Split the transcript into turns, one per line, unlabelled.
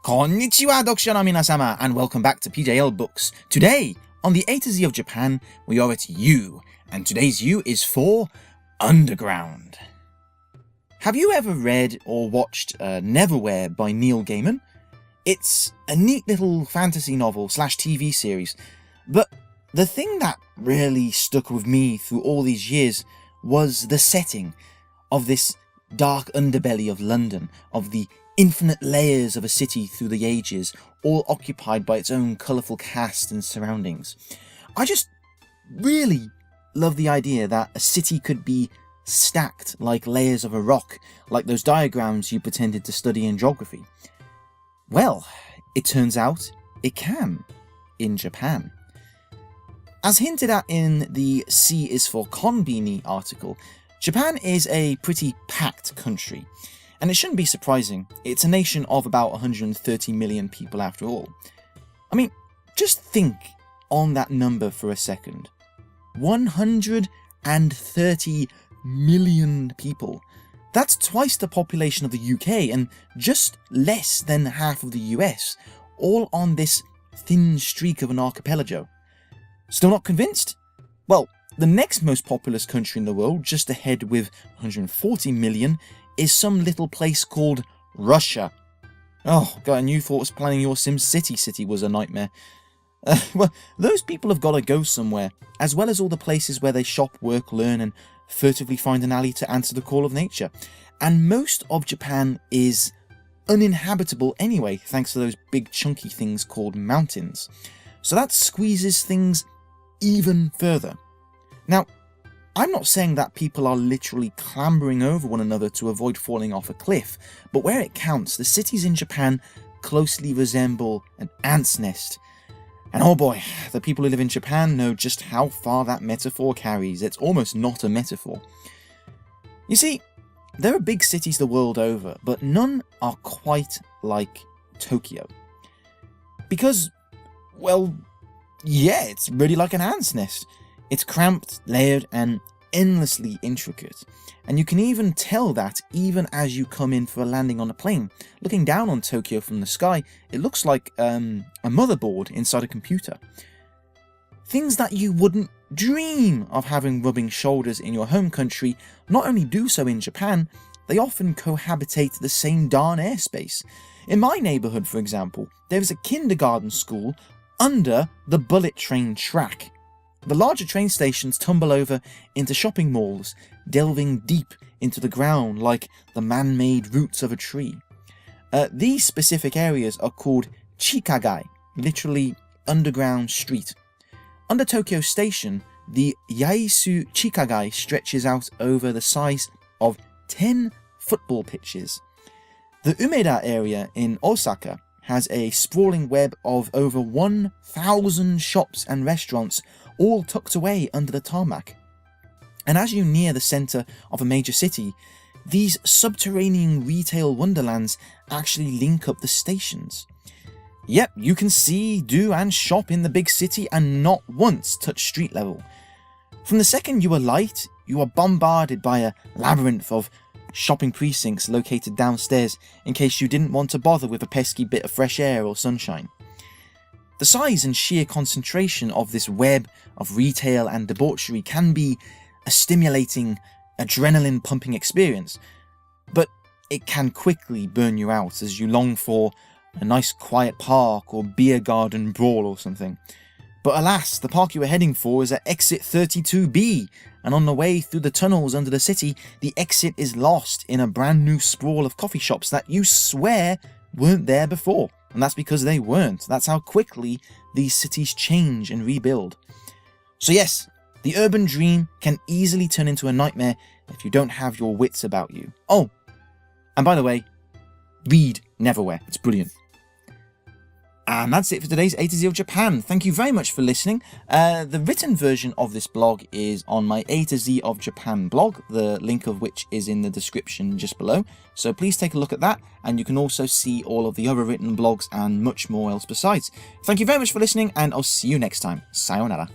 Konnichiwa, Dokusha no minasama, and welcome back to PJL Books. Today, on the A to Z of Japan, we are at U, and today's U is for Underground. Have you ever read or watched Neverwhere by Neil Gaiman? It's a neat little fantasy novel / TV series, but the thing that really stuck with me through all these years was the setting of this dark underbelly of London, of the infinite layers of a city through the ages, all occupied by its own colourful cast and surroundings. I just really love the idea that a city could be stacked like layers of a rock, like those diagrams you pretended to study in geography. Well, it turns out it can, in Japan. As hinted at in the C is for Konbini article, Japan is a pretty packed country. And it shouldn't be surprising, it's a nation of about 130 million people after all. I mean, just think on that number for a second. 130 million people. That's twice the population of the UK and just less than half of the US, all on this thin streak of an archipelago. Still not convinced? Well, the next most populous country in the world, just ahead with 140 million, is some little place called Russia. Oh god, and you thought planning your SimCity city was a nightmare. Well, those people have got to go somewhere, as well as all the places where they shop, work, learn, and furtively find an alley to answer the call of nature. And most of Japan is uninhabitable anyway, thanks to those big chunky things called mountains. So that squeezes things even further. Now, I'm not saying that people are literally clambering over one another to avoid falling off a cliff, but where it counts, the cities in Japan closely resemble an ant's nest. And oh boy, the people who live in Japan know just how far that metaphor carries. It's almost not a metaphor. You see, there are big cities the world over, but none are quite like Tokyo. Because, well, yeah, it's really like an ant's nest. It's cramped, layered, and endlessly intricate. And you can even tell that even as you come in for a landing on a plane. Looking down on Tokyo from the sky, it looks like a motherboard inside a computer. Things that you wouldn't dream of having rubbing shoulders in your home country not only do so in Japan, they often cohabitate the same darn airspace. In my neighbourhood, for example, there is a kindergarten school under the bullet train track. The larger train stations tumble over into shopping malls, delving deep into the ground like the man-made roots of a tree. These specific areas are called chikagai, literally underground street. Under Tokyo Station, the Yaisu Chikagai stretches out over the size of 10 football pitches. The Umeda area in Osaka has a sprawling web of over 1,000 shops and restaurants, all tucked away under the tarmac. And as you near the centre of a major city, these subterranean retail wonderlands actually link up the stations. Yep, you can see, do and shop in the big city and not once touch street level. From the second you alight, you are bombarded by a labyrinth of shopping precincts located downstairs in case you didn't want to bother with a pesky bit of fresh air or sunshine. The size and sheer concentration of this web of retail and debauchery can be a stimulating, adrenaline-pumping experience, but it can quickly burn you out as you long for a nice quiet park or beer garden brawl or something. But alas, the park you were heading for is at exit 32B, and on the way through the tunnels under the city, the exit is lost in a brand new sprawl of coffee shops that you swear weren't there before. And that's because they weren't. That's how quickly these cities change and rebuild. So yes, the urban dream can easily turn into a nightmare if you don't have your wits about you. Oh, and by the way, read Neverwhere. It's brilliant. And that's it for today's A to Z of Japan. Thank you very much for listening. The written version of this blog is on my A to Z of Japan blog, the link of which is in the description just below. So please take a look at that, and you can also see all of the other written blogs and much more else besides. Thank you very much for listening, and I'll see you next time. Sayonara.